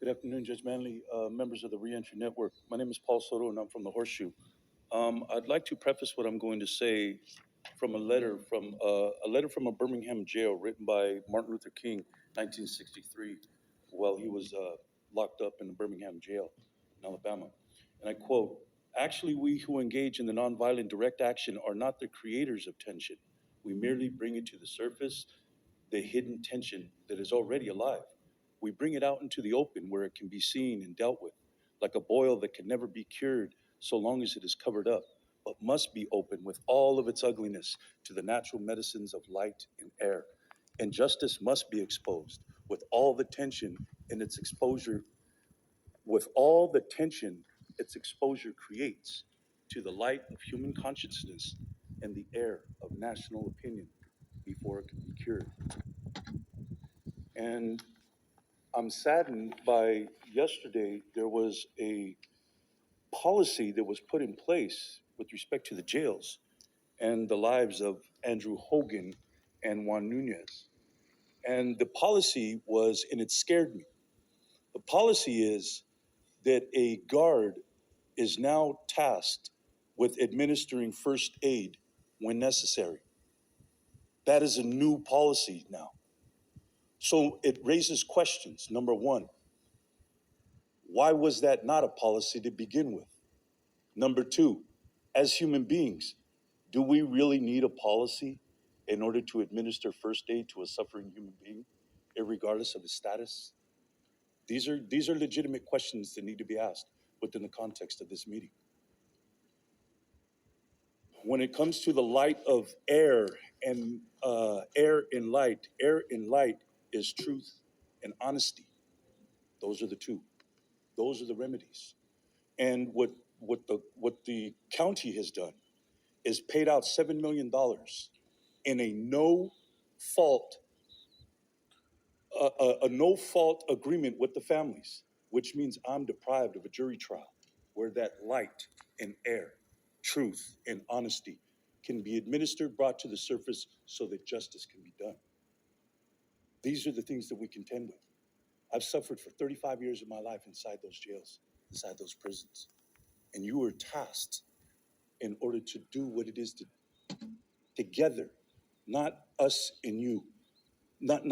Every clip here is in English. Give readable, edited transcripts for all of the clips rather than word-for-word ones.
Good afternoon, Judge Manley, members of the Reentry Network. My name is Paul Soto, and I'm from the Horseshoe. I'd like to preface what I'm going to say from a letter from a Birmingham jail written by Martin Luther King, 1963, while he was locked up in the Birmingham jail in Alabama. And I quote, "Actually, we who engage in the nonviolent direct action are not the creators of tension. We merely bring it to the surface, the hidden tension that is already alive. We bring it out into the open where it can be seen and dealt with, like a boil that can never be cured so long as it is covered up, but must be open with all of its ugliness to the natural medicines of light and air. And justice must be exposed with all the tension in its exposure, with all the tension its exposure creates to the light of human consciousness and the air of national opinion before it can be cured." And I'm saddened by yesterday, there was a policy that was put in place with respect to the jails and the lives of Andrew Hogan and Juan Nunez. And the policy was, and it scared me. The policy is that a guard is now tasked with administering first aid when necessary. That is a new policy now. So it raises questions. Number one, why was that not a policy to begin with? Number two, as human beings, do we really need a policy in order to administer first aid to a suffering human being, regardless of his status? These are legitimate questions that need to be asked within the context of this meeting. When it comes to the light of air and air in light is truth and honesty. Those are the two. Those are the remedies. And what the county has done is paid out $7 million in a no fault a no fault agreement with the families, which means I'm deprived of a jury trial where that light and air, truth and honesty can be administered, brought to the surface so that justice can be done. These are the things that we contend with. I've suffered for 35 years of my life inside those jails, inside those prisons. And you are tasked in order to do what it is to together, not us and you, not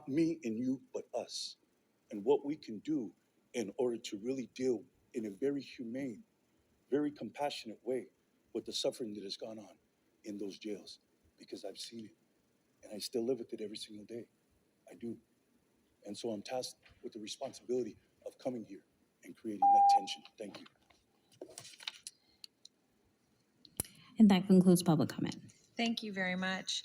me and you, but us, and what we can do in order to really deal in a very humane, very compassionate way with the suffering that has gone on in those jails, because I've seen it and I still live with it every single day. I do. And so I'm tasked with the responsibility of coming here and creating that tension. Thank you. And that concludes public comment. Thank you very much.